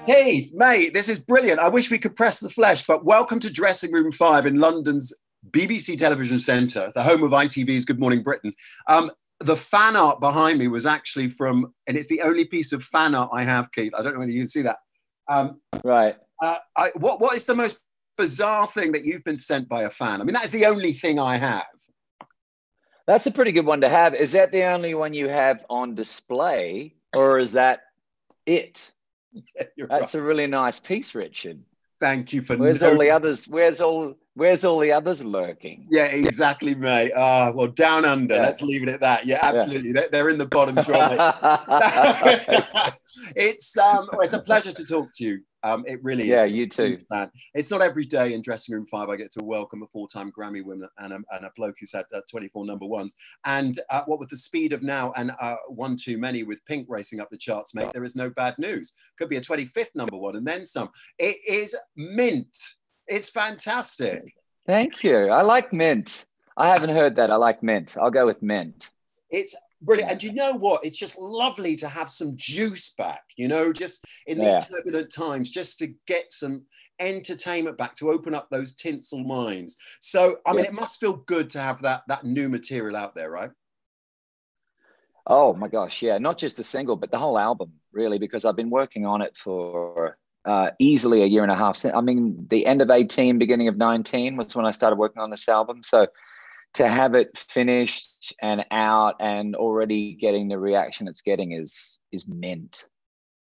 Keith, mate, this is brilliant. I wish we could press the flesh, but welcome to Dressing Room 5 in London's BBC Television Centre, the home of ITV's Good Morning Britain. The fan art behind me was actually from, and it's the only piece of fan art I have, Keith. I don't know whether you can see that. Right. What is the most bizarre thing that you've been sent by a fan? I mean, that is the only thing I have. That's a pretty good one to have. Is that the only one you have on display, or is that it? Yeah, That's right. a really nice piece, Richard. Thank you for Where's all the others? Where's all the others lurking? Yeah, exactly, mate. Well, down under. Yeah. Let's leave it at that. Yeah, absolutely. Yeah. They're in the bottom drawer, mate. It's a pleasure to talk to you. It really is. Yeah, you too. Man. It's not every day in Dressing Room 5 I get to welcome a four-time Grammy winner and a bloke who's had 24 number ones. And what with the speed of now and one too many with Pink racing up the charts, mate, there is no bad news. Could be a 25th number one and then some. It is mint. It's fantastic. Thank you. I like mint. I haven't heard that. I like mint. I'll go with mint. It's brilliant. And you know what? It's just lovely to have some juice back, you know, just in these turbulent times, just to get some entertainment back, to open up those tinsel minds. So, I mean, it must feel good to have that new material out there, right? Oh, my gosh. Yeah. Not just the single, but the whole album, really, because I've been working on it for easily a year and a half. I mean, the end of 18, beginning of 19 was when I started working on this album. So to have it finished and out and already getting the reaction it's getting is mint.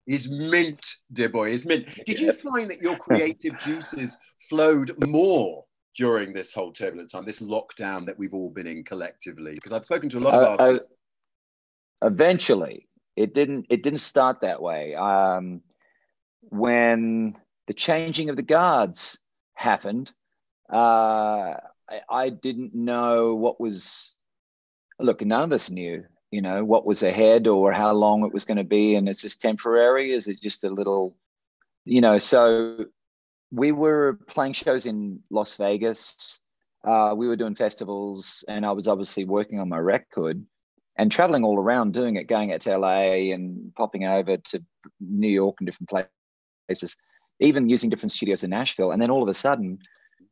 Is mint, dear boy, is mint. Did you find that your creative juices flowed more during this whole turbulent time, this lockdown that we've all been in collectively? Because I've spoken to a lot of artists. Eventually, it didn't start that way. When the changing of the guards happened, I didn't know what was, look, none of us knew, you know, what was ahead or how long it was going to be. And is this temporary? Is it just a little, you know, so we were playing shows in Las Vegas. We were doing festivals and I was obviously working on my record and traveling all around doing it, going out to LA and popping over to New York and different places, even using different studios in Nashville. And then all of a sudden,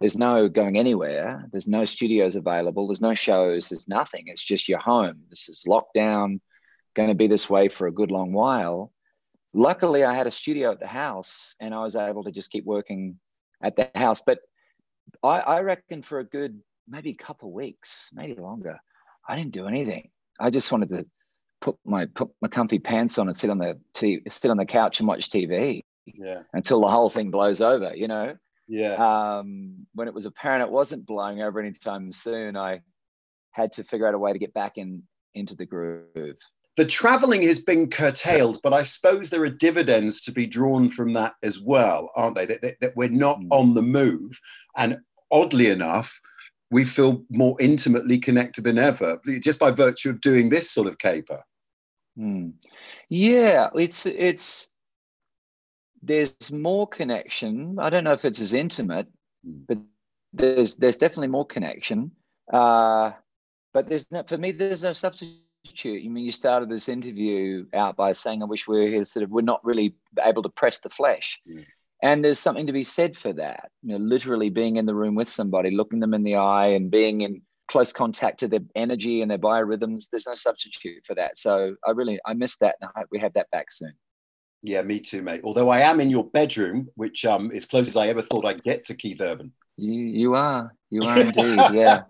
there's no going anywhere. There's no studios available. There's no shows. There's nothing. It's just your home. This is lockdown, going to be this way for a good long while. Luckily, I had a studio at the house and I was able to just keep working at the house. But I reckon for a good, maybe couple of weeks, maybe longer, I didn't do anything. I just wanted to put my comfy pants on and sit on the couch and watch TV until the whole thing blows over, you know? Yeah. When it was apparent it wasn't blowing over anytime soon, I had to figure out a way to get back into the groove. The traveling has been curtailed, but I suppose there are dividends to be drawn from that as well, aren't they? That we're not on the move. And oddly enough, we feel more intimately connected than ever, just by virtue of doing this sort of caper. Yeah, it's there's more connection. I don't know if it's as intimate, but there's definitely more connection. But for me, there's no substitute. I mean, you started this interview out by saying, I wish we were here, sort of, we're not really able to press the flesh. And there's something to be said for that. You know, literally being in the room with somebody, looking them in the eye and being in close contact to their energy and their biorhythms. There's no substitute for that. So I miss that, and I hope we have that back soon. Yeah, me too, mate. Although I am in your bedroom, which is close as I ever thought I'd get to Keith Urban. You are indeed, yeah.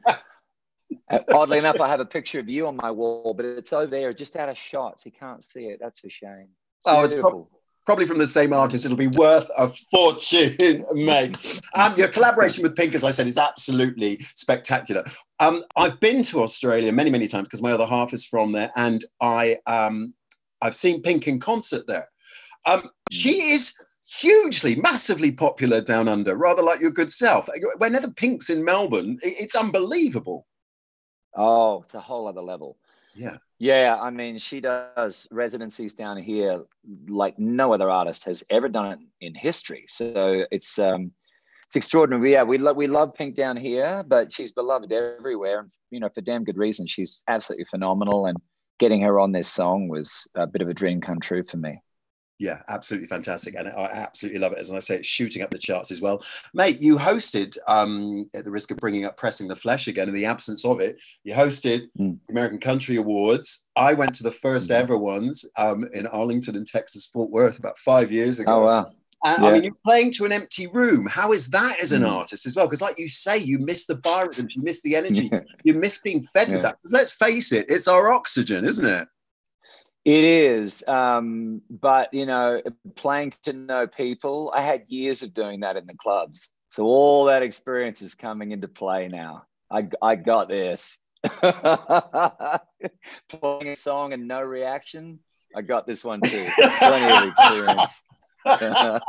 Oddly enough, I have a picture of you on my wall, but it's over there, just out of shot, so you can't see it. That's a shame. It's probably from the same artist. It'll be worth a fortune, mate. Your collaboration with Pink, as I said, is absolutely spectacular. I've been to Australia many, many times because my other half is from there, and I've seen Pink in concert there. She is hugely, massively popular down under, rather like your good self. Whenever Pink's in Melbourne, it's unbelievable. Oh, it's a whole other level. Yeah. I mean, she does residencies down here like no other artist has ever done it in history. So it's extraordinary. Yeah, we love Pink down here, but she's beloved everywhere. And, you know, for damn good reason. She's absolutely phenomenal. And getting her on this song was a bit of a dream come true for me. Yeah, absolutely fantastic. And I absolutely love it. As I say, it's shooting up the charts as well. Mate, you hosted, at the risk of bringing up Pressing the Flesh again, in the absence of it, you hosted the American Country Awards. I went to the first ever ones in Arlington and Texas, Fort Worth, about 5 years ago. Oh, wow. And I mean, you're playing to an empty room. How is that as an artist as well? Because like you say, you miss the bar rhythms, you miss the energy, you miss being fed with that. Because let's face it, it's our oxygen, isn't it? It is, but you know, playing to no people, I had years of doing that in the clubs. So all that experience is coming into play now. I got this. Playing a song and no reaction, I got this one too. Plenty of experience. That's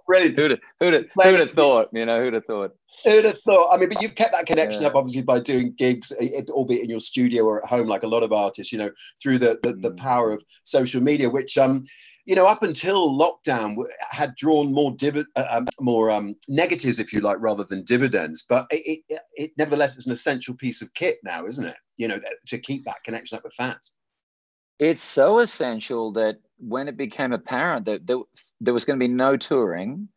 brilliant. Who'd have thought? You know, who'd have thought? Who'd have thought? I mean, but you've kept that connection up, obviously, by doing gigs, albeit in your studio or at home, like a lot of artists. You know, through the power of social media, which you know, up until lockdown, had drawn more negatives, if you like, rather than dividends. But it nevertheless is an essential piece of kit now, isn't it? You know, to keep that connection up with fans. It's so essential that when it became apparent that there was going to be no touring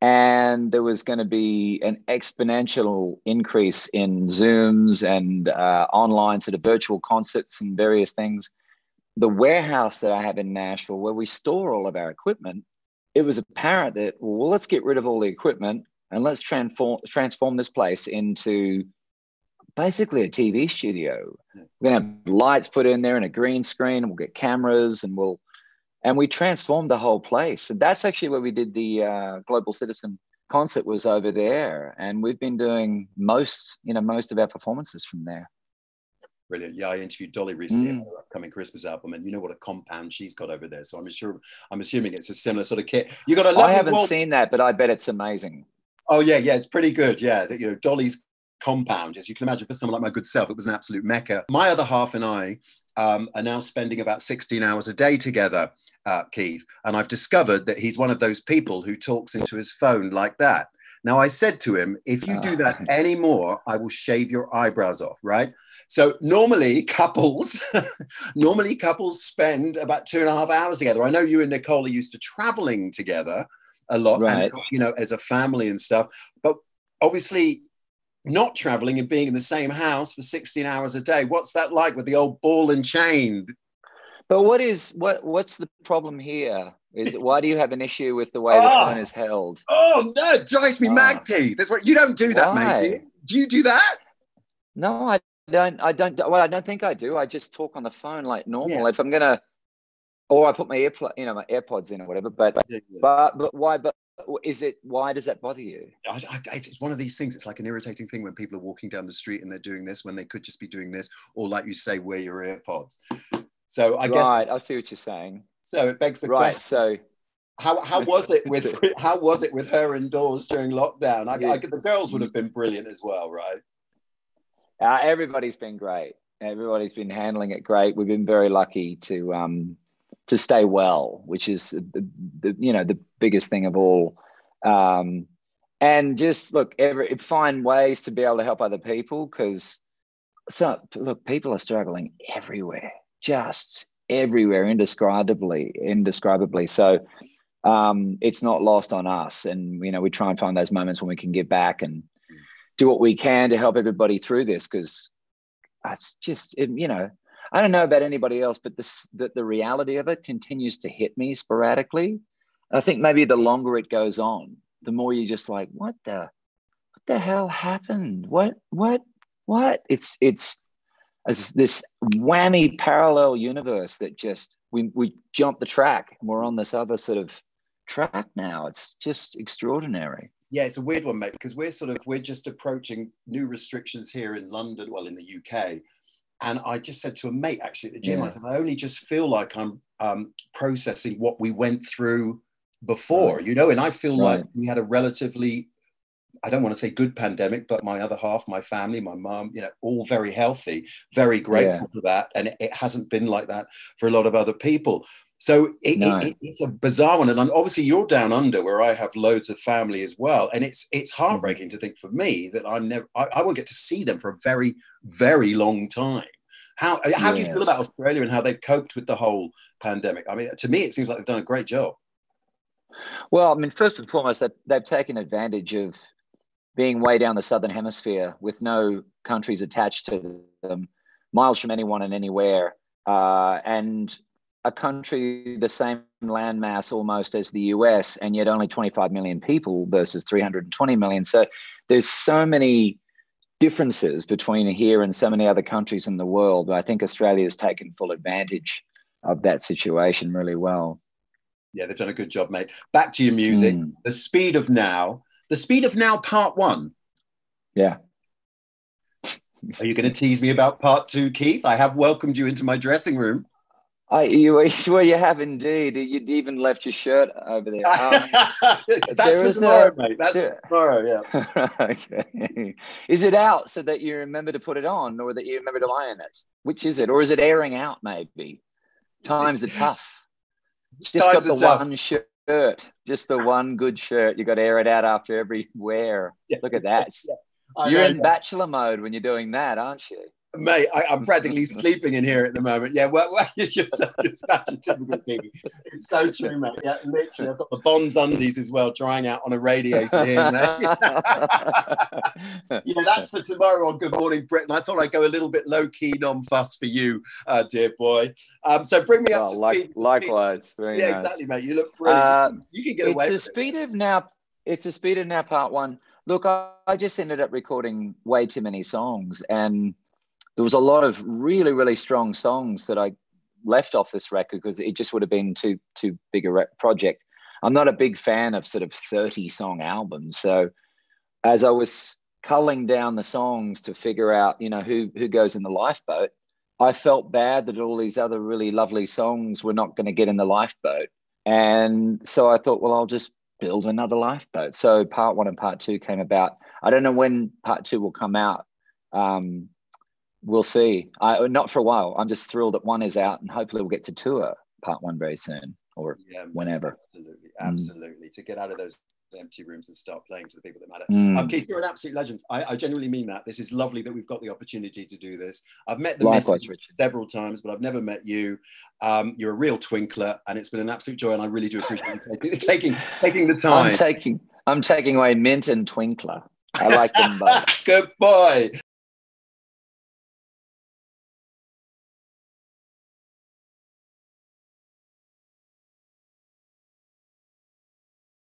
and there was going to be an exponential increase in Zooms and online sort of virtual concerts and various things, the warehouse that I have in Nashville, where we store all of our equipment, it was apparent that, well, let's get rid of all the equipment and let's transform this place into basically a TV studio. We're going to have lights put in there and a green screen, and we'll get cameras, and we transformed the whole place. And that's actually where we did the Global Citizen concert, was over there. And we've been doing most of our performances from there. Brilliant. Yeah, I interviewed Dolly recently on her upcoming Christmas album, and you know what a compound she's got over there. So I'm assuming it's a similar sort of kit. You got a lovely. I haven't seen that, but I bet it's amazing. Oh yeah, it's pretty good. Yeah, you know, Dolly's compound, as you can imagine, for someone like my good self, it was an absolute mecca. My other half and I are now spending about 16 hours a day together, Keith, and I've discovered that he's one of those people who talks into his phone like that. Now, I said to him, if you do that anymore, I will shave your eyebrows off, right? So normally couples spend about 2.5 hours together. I know you and Nicole are used to traveling together a lot, right, and, you know, as a family and stuff, but obviously not traveling and being in the same house for 16 hours a day. What's that like with the old ball and chain? But what's the problem here? Why do you have an issue with the way the phone is held? Oh no, it drives me mad, Keith. That's what you don't do that, mate. Do you do that? No, I don't. Well, I don't think I do. I just talk on the phone like normal. If I'm gonna, or I put my my AirPods in or whatever. But why? But why does that bother you? It's one of these things. It's like an irritating thing when people are walking down the street and they're doing this when they could just be doing this, or like you say, wear your AirPods. So I guess. Right, I see what you're saying. So it begs the question. So how was it with her indoors during lockdown? The girls would have been brilliant as well, right? Everybody's been great. Everybody's been handling it great. We've been very lucky to stay well, which is the biggest thing of all. And just find ways to be able to help other people, because people are struggling everywhere, just everywhere, indescribably. So it's not lost on us, and we try and find those moments when we can give back and do what we can to help everybody through this, because it's just I don't know about anybody else, but the reality of it continues to hit me sporadically. And I think maybe the longer it goes on, the more you're just like, what the hell happened? What? It's this whammy parallel universe that just we jump the track and we're on this other sort of track now. It's just extraordinary. Yeah, it's a weird one, mate, because we're just approaching new restrictions here in London, well, in the UK. And I just said to a mate actually at the gym, I said, I only just feel like I'm processing what we went through before, and I feel like we had a relatively, I don't want to say good pandemic, but my other half, my family, my mum, all very healthy, very grateful for that. And it hasn't been like that for a lot of other people. So it's a bizarre one. And obviously you're down under where I have loads of family as well. And it's heartbreaking to think for me that I won't get to see them for a very, very long time. How do you feel about Yes. Australia and how they've coped with the whole pandemic? I mean, to me, it seems like they've done a great job. Well, I mean, first and foremost, they've taken advantage of being way down the southern hemisphere with no countries attached to them, miles from anyone and anywhere, and a country the same landmass almost as the US, and yet only 25 million people versus 320 million. So there's so many differences between here and so many other countries in the world. I think Australia has taken full advantage of that situation really well. Yeah, they've done a good job, mate. Back to your music. The Speed of Now. The Speed of Now Part 1. Yeah. Are you going to tease me about Part 2, Keith? I have welcomed you into my dressing room. You have indeed. You'd even left your shirt over there. That's for tomorrow, mate. That's for tomorrow, yeah. Okay. Is it out so that you remember to put it on, or that you remember to iron it? Which is it? Or is it airing out, maybe? Times are tough. Just got the one shirt. Just the one good shirt. You got to air it out after every wear. Yeah. Look at that. Yeah. You're in bachelor mode when you're doing that, aren't you? Mate, I'm practically sleeping in here at the moment. Yeah, well it's just such a typical thing. It's so true, mate. Yeah, literally, I've got the Bonds undies as well, drying out on a radiator here, mate. Yeah, that's for tomorrow on Good Morning Britain. I thought I'd go a little bit low-key, non-fuss for you, dear boy. So bring me up to speed. Likewise. Very nice. Exactly, mate. You look brilliant. You can get away with it. It's a Speed of Now Part 1. Look, I just ended up recording way too many songs, and there was a lot of really, really strong songs that I left off this record because it just would have been too big a project. I'm not a big fan of sort of 30-song albums. So as I was culling down the songs to figure out, who goes in the lifeboat, I felt bad that all these other really lovely songs were not going to get in the lifeboat. And so I thought, well, I'll just build another lifeboat. So Part 1 and Part 2 came about. I don't know when Part 2 will come out. We'll see. Not for a while. I'm just thrilled that 1 is out, and hopefully we'll get to tour Part 1 very soon, or whenever. Absolutely. To get out of those empty rooms and start playing to the people that matter. Keith, you're an absolute legend. I genuinely mean that. This is lovely that we've got the opportunity to do this. I've met the missus several times, but I've never met you. You're a real twinkler, and it's been an absolute joy, and I really do appreciate you taking the time. I'm taking away mint and twinkler. I like them both. Good boy.